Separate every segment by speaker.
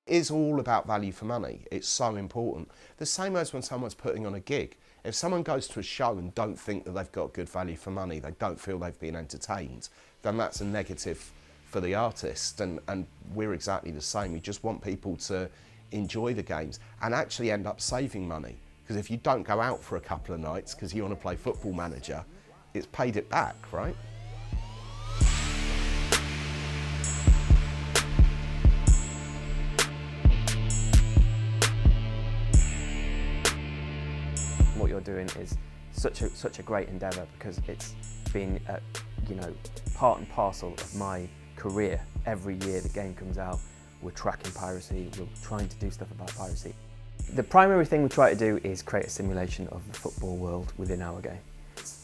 Speaker 1: is all about value for money. It's so important. The same as when someone's putting on a gig. If someone goes to a show and don't think that they've got good value for money, they don't feel they've been entertained, then that's a negative for the artist. And we're exactly the same. We just want people to enjoy the games and actually end up saving money. Because if you don't go out for a couple of nights because you want to play Football Manager, it's paid it back, right?
Speaker 2: What you're doing is such a great endeavour, because it's been part and parcel of my career. Every year the game comes out, we're tracking piracy, we're trying to do stuff about piracy. The primary thing we try to do is create a simulation of the football world within our game.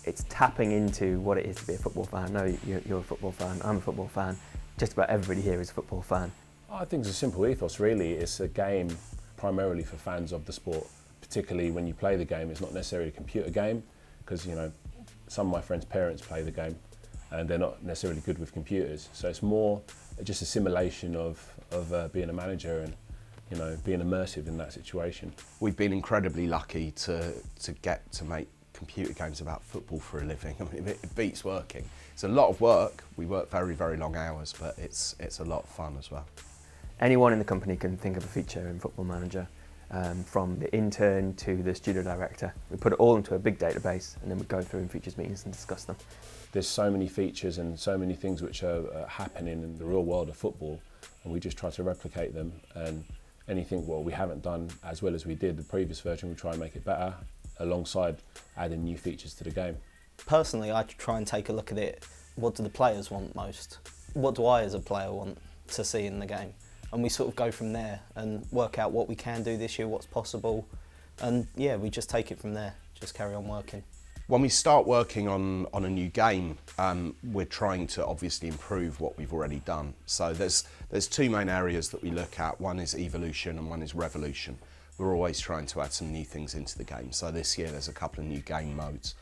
Speaker 2: It's tapping into what it is to be a football fan. I know you're a football fan, I'm a football fan, just about everybody here is a football fan.
Speaker 3: I think it's a simple ethos really. It's a game primarily for fans of the sport. Particularly when you play the game, it's not necessarily a computer game, because some of my friends' parents play the game and they're not necessarily good with computers. So it's more just a simulation of being a manager and being immersive in that situation.
Speaker 1: We've been incredibly lucky to get to make computer games about football for a living. I mean, it beats working. It's a lot of work. We work very, very long hours, but it's a lot of fun as well.
Speaker 2: Anyone in the company can think of a feature in Football Manager. From the intern to the studio director. We put it all into a big database and then we go through in features meetings and discuss them.
Speaker 3: There's so many features and so many things which are happening in the real world of football, and we just try to replicate them, and anything what we haven't done as well as we did the previous version, we try and make it better alongside adding new features to the game.
Speaker 4: Personally, I try and take a look at it. What do the players want most? What do I as a player want to see in the game? And we sort of go from there and work out what we can do this year, what's possible, and yeah, we just take it from there, just carry on working.
Speaker 1: When we start working on a new game, we're trying to obviously improve what we've already done. So there's two main areas that we look at. One is evolution and one is revolution. We're always trying to add some new things into the game. So this year there's a couple of new game modes,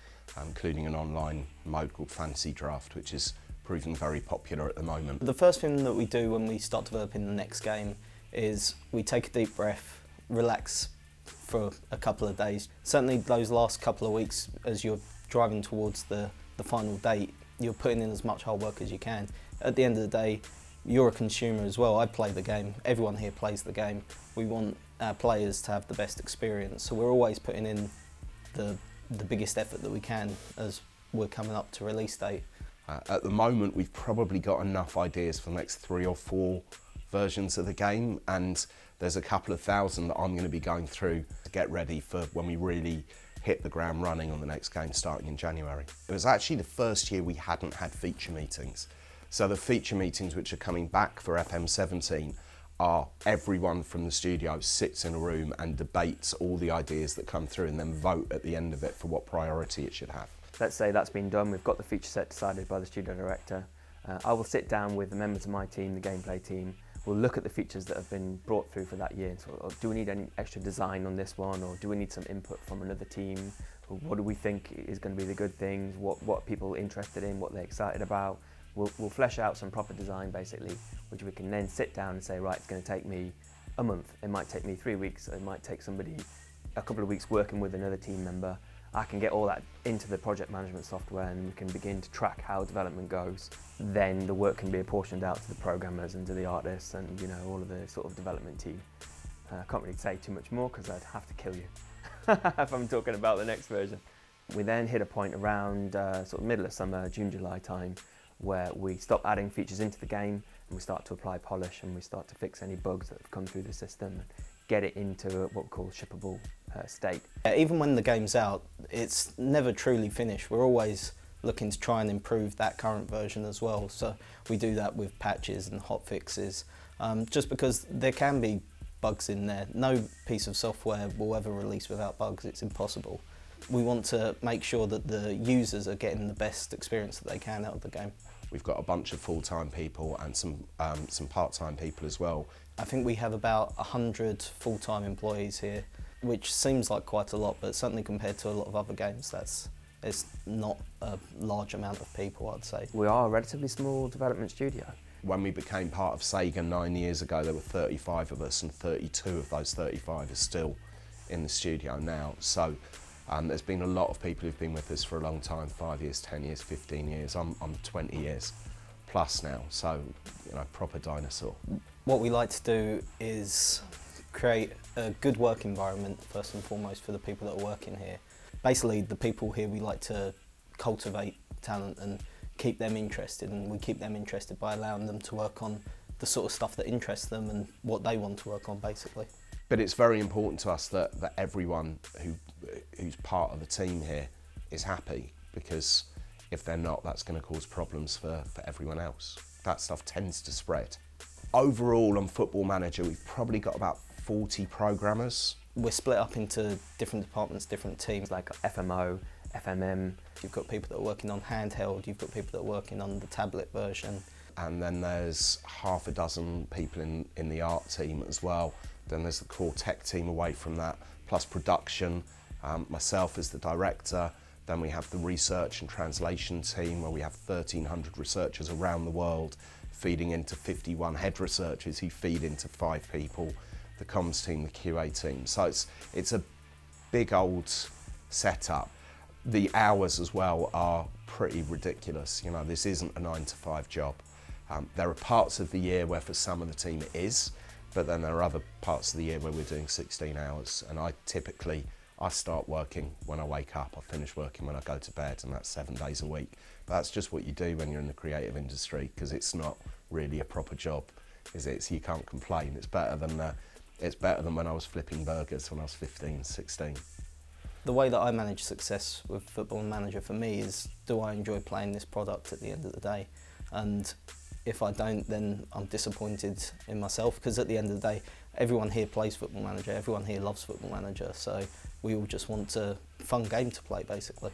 Speaker 1: including an online mode called Fantasy Draft, which is proving very popular at the moment.
Speaker 4: The first thing that we do when we start developing the next game is we take a deep breath, relax for a couple of days. Certainly those last couple of weeks as you're driving towards the final date, you're putting in as much hard work as you can. At the end of the day, you're a consumer as well. I play the game, everyone here plays the game. We want our players to have the best experience, so we're always putting in the biggest effort that we can as we're coming up to release date.
Speaker 1: At the moment, we've probably got enough ideas for the next 3 or 4 versions of the game, and there's a couple of thousand that I'm going to be going through to get ready for when we really hit the ground running on the next game starting in January. It was actually the first year we hadn't had feature meetings. So the feature meetings which are coming back for FM17 are everyone from the studio sits in a room and debates all the ideas that come through and then vote at the end of it for what priority it should have.
Speaker 2: Let's say that's been done, we've got the feature set decided by the studio director. I will sit down with the members of my team, the gameplay team. We'll look at the features that have been brought through for that year and sort of, do we need any extra design on this one, or do we need some input from another team? What do we think is going to be the good things? What are people interested in? What they're excited about? We'll flesh out some proper design basically, which we can then sit down and say, right, it's going to take me a month. It might take me 3 weeks. It might take somebody a couple of weeks working with another team member. I can get all that into the project management software and we can begin to track how development goes. Then the work can be apportioned out to the programmers and to the artists and all of the sort of development team. I can't really say too much more because I'd have to kill you if I'm talking about the next version. We then hit a point around sort of middle of summer, June, July time, where we stop adding features into the game and we start to apply polish and we start to fix any bugs that have come through the system and get it into what we call shippable state.
Speaker 4: Even when the game's out, it's never truly finished. We're always looking to try and improve that current version as well. So we do that with patches and hot fixes, just because there can be bugs in there. No piece of software will ever release without bugs, it's impossible. We want to make sure that the users are getting the best experience that they can out of the game.
Speaker 1: We've got a bunch of full-time people and some part-time people as well.
Speaker 4: I think we have about 100 full-time employees here, which seems like quite a lot, but certainly compared to a lot of other games, it's not a large amount of people, I'd say.
Speaker 2: We are a relatively small development studio.
Speaker 1: When we became part of Sega 9 years ago, there were 35 of us, and 32 of those 35 are still in the studio now. So there's been a lot of people who've been with us for a long time, 5 years, 10 years, 15 years. I'm 20 years plus now, so proper dinosaur.
Speaker 4: What we like to do is create a good work environment first and foremost for the people that are working here. Basically, the people here, we like to cultivate talent and keep them interested, and we keep them interested by allowing them to work on the sort of stuff that interests them and what they want to work on, basically.
Speaker 1: But it's very important to us that everyone who's part of the team here is happy, because if they're not, that's going to cause problems for everyone else. That stuff tends to spread. Overall, on Football Manager, we've probably got about 40 programmers.
Speaker 4: We're split up into different departments, different teams.
Speaker 2: Like FMO, FMM.
Speaker 4: You've got people that are working on handheld, you've got people that are working on the tablet version.
Speaker 1: And then there's half a dozen people in the art team as well. Then there's the core tech team away from that, plus production, myself as the director. Then we have the research and translation team, where we have 1,300 researchers around the world feeding into 51 head researchers who feed into 5 people, the comms team, the QA team. So it's a big old setup. The hours as well are pretty ridiculous. This isn't a 9-to-5 job. There are parts of the year where for some of the team it is, but then there are other parts of the year where we're doing 16 hours. And I start working when I wake up, I finish working when I go to bed, and that's 7 days a week. But that's just what you do when you're in the creative industry, because it's not really a proper job, is it? So you can't complain. It's better than when I was flipping burgers when I was 15, 16.
Speaker 4: The way that I manage success with Football Manager for me is, do I enjoy playing this product at the end of the day? And if I don't, then I'm disappointed in myself, because at the end of the day, everyone here plays Football Manager, everyone here loves Football Manager, so we all just want a fun game to play, basically.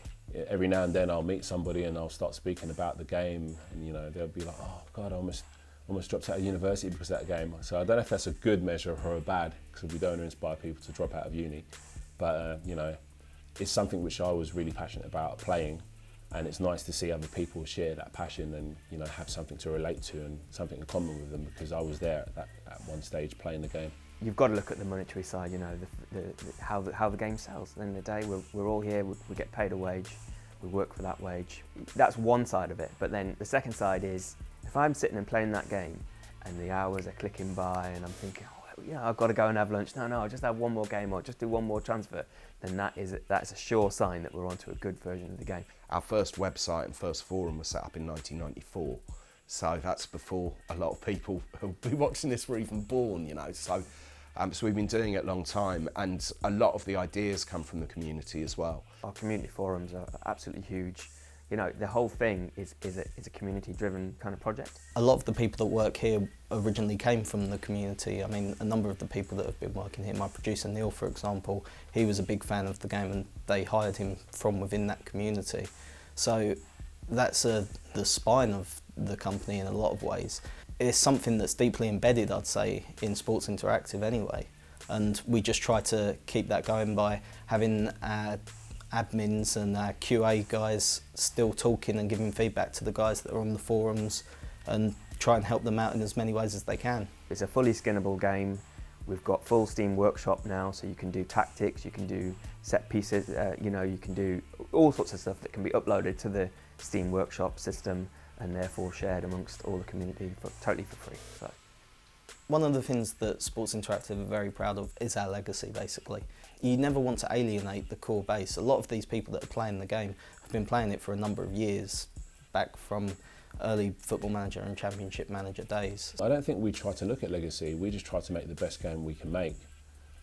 Speaker 3: Every now and then I'll meet somebody and I'll start speaking about the game, and they'll be like, oh God, I almost dropped out of university because of that game. So I don't know if that's a good measure or a bad, because we don't want to inspire people to drop out of uni. But it's something which I was really passionate about playing, and it's nice to see other people share that passion and have something to relate to and something in common with them, because I was there at one stage playing the game.
Speaker 2: You've got to look at the monetary side, how the game sells. At the end of the day, we're all here, we get paid a wage, we work for that wage. That's one side of it, but then the second side is, if I'm sitting and playing that game and the hours are clicking by and I'm thinking, I've got to go and have lunch, no, I'll just have one more game or just do one more transfer, then that's a sure sign that we're onto a good version of the game.
Speaker 1: Our first website and first forum was set up in 1994, so that's before a lot of people who'll be watching this were even born, So we've been doing it a long time, and a lot of the ideas come from the community as well.
Speaker 2: Our community forums are absolutely huge. The whole thing is a community-driven kind of project.
Speaker 4: A lot of the people that work here originally came from the community. I mean, a number of the people that have been working here, my producer Neil, for example, he was a big fan of the game, and they hired him from within that community. So that's the spine of the company in a lot of ways. It's something that's deeply embedded, I'd say, in Sports Interactive anyway. And we just try to keep that going by having admins and our QA guys still talking and giving feedback to the guys that are on the forums, and try and help them out in as many ways as they can.
Speaker 2: It's a fully skinnable game. We've got full Steam Workshop now, so you can do tactics, you can do set pieces, you can do all sorts of stuff that can be uploaded to the Steam Workshop system and therefore shared amongst all the community totally for free. So.
Speaker 4: One of the things that Sports Interactive are very proud of is our legacy, basically. You never want to alienate the core base. A lot of these people that are playing the game have been playing it for a number of years, back from early Football Manager and Championship Manager days.
Speaker 3: I don't think we try to look at legacy, we just try to make the best game we can make.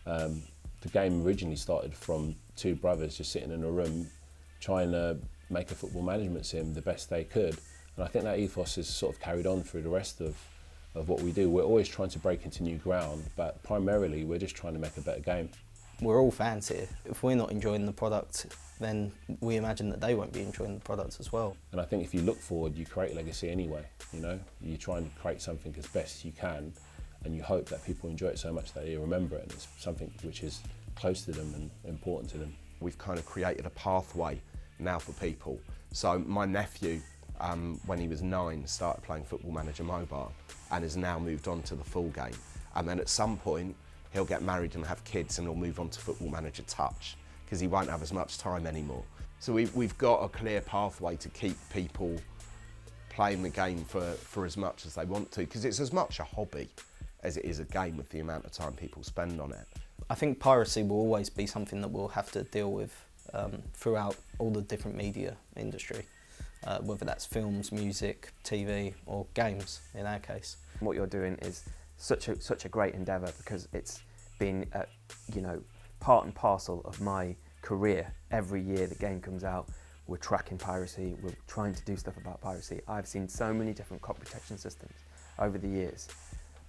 Speaker 3: The game originally started from 2 brothers just sitting in a room trying to make a football management sim the best they could. And I think that ethos is sort of carried on through the rest of what we do. We're always trying to break into new ground, but primarily we're just trying to make a better game.
Speaker 4: We're all fans here. If we're not enjoying the product, then we imagine that they won't be enjoying the product as well.
Speaker 3: And I think if you look forward, you create legacy anyway, You try and create something as best you can, and you hope that people enjoy it so much that they remember it, and it's something which is close to them and important to them.
Speaker 1: We've kind of created a pathway now for people. So my nephew when he was 9, started playing Football Manager Mobile and has now moved on to the full game. And then at some point, he'll get married and have kids and he'll move on to Football Manager Touch because he won't have as much time anymore. So we've got a clear pathway to keep people playing the game for as much as they want to, because it's as much a hobby as it is a game with the amount of time people spend on it.
Speaker 4: I think piracy will always be something that we'll have to deal with throughout all the different media industry, whether that's films, music, TV or games in our case.
Speaker 2: What you're doing is such a great endeavour, because it's been part and parcel of my career. Every year the game comes out, we're tracking piracy, we're trying to do stuff about piracy. I've seen so many different copy protection systems over the years.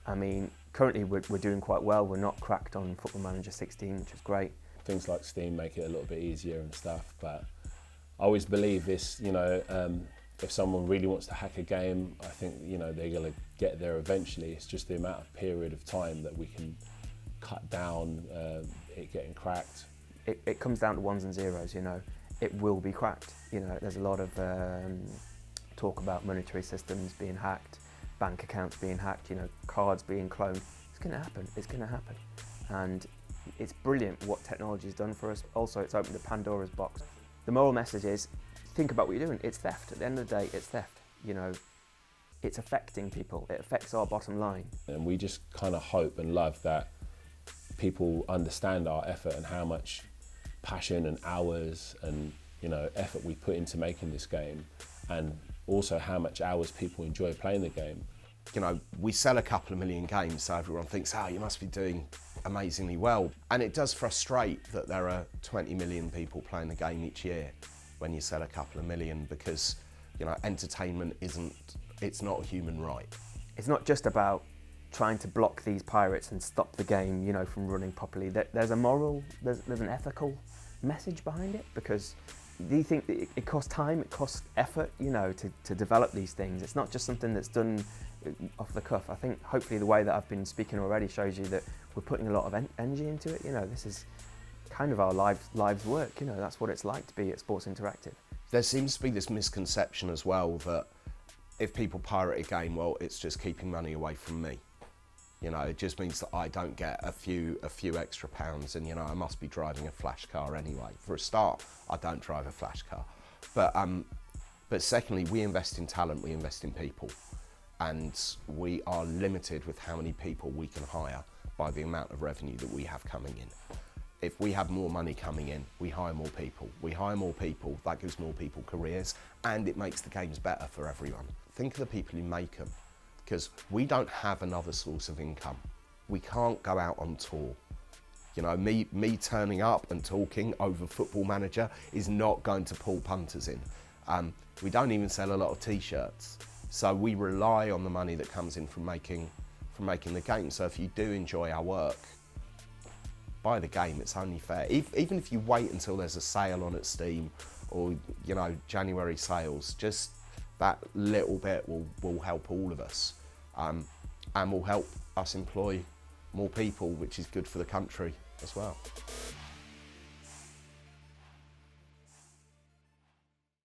Speaker 2: I mean, currently we're doing quite well. We're not cracked on Football Manager 16, which is great.
Speaker 3: Things like Steam make it a little bit easier and stuff, but I always believe this, if someone really wants to hack a game, I think, they're going to get there eventually. It's just the amount of period of time that we can cut down it getting cracked.
Speaker 2: It comes down to ones and zeros, It will be cracked. There's a lot of talk about monetary systems being hacked, bank accounts being hacked, cards being cloned. It's going to happen. It's going to happen. And it's brilliant what technology has done for us. Also, it's opened a Pandora's box. The moral message is, think about what you're doing. It's theft. At the end of the day, it's theft. It's affecting people. It affects our bottom line.
Speaker 3: And we just kind of hope and love that people understand our effort and how much passion and hours and effort we put into making this game, and also how much hours people enjoy playing the game.
Speaker 1: We sell a couple of million games, so everyone thinks, you must be doing amazingly well. And it does frustrate that there are 20 million people playing the game each year when you sell a couple of million, because entertainment it's not a human right.
Speaker 2: It's not just about trying to block these pirates and stop the game, from running properly. There's a moral, there's an ethical message behind it, because do you think that it costs time, it costs effort, to develop these things? It's not just something that's done off the cuff. I think hopefully the way that I've been speaking already shows you that we're putting a lot of energy into it. This is kind of our lives work. That's what it's like to be at Sports Interactive.
Speaker 1: There seems to be this misconception as well that if people pirate a game, well, it's just keeping money away from me. It just means that I don't get a few extra pounds, and I must be driving a flash car anyway. For a start, I don't drive a flash car, but secondly, we invest in talent, we invest in people, and we are limited with how many people we can hire by the amount of revenue that we have coming in. If we have more money coming in, we hire more people. We hire more people, that gives more people careers, and it makes the games better for everyone. Think of the people who make them, because we don't have another source of income. We can't go out on tour. Me turning up and talking over Football Manager is not going to pull punters in. We don't even sell a lot of t-shirts. So we rely on the money that comes in from making the game. So if you do enjoy our work, buy the game, it's only fair. Even if you wait until there's a sale on at Steam or January sales, just that little bit will help all of us, and will help us employ more people, which is good for the country as well.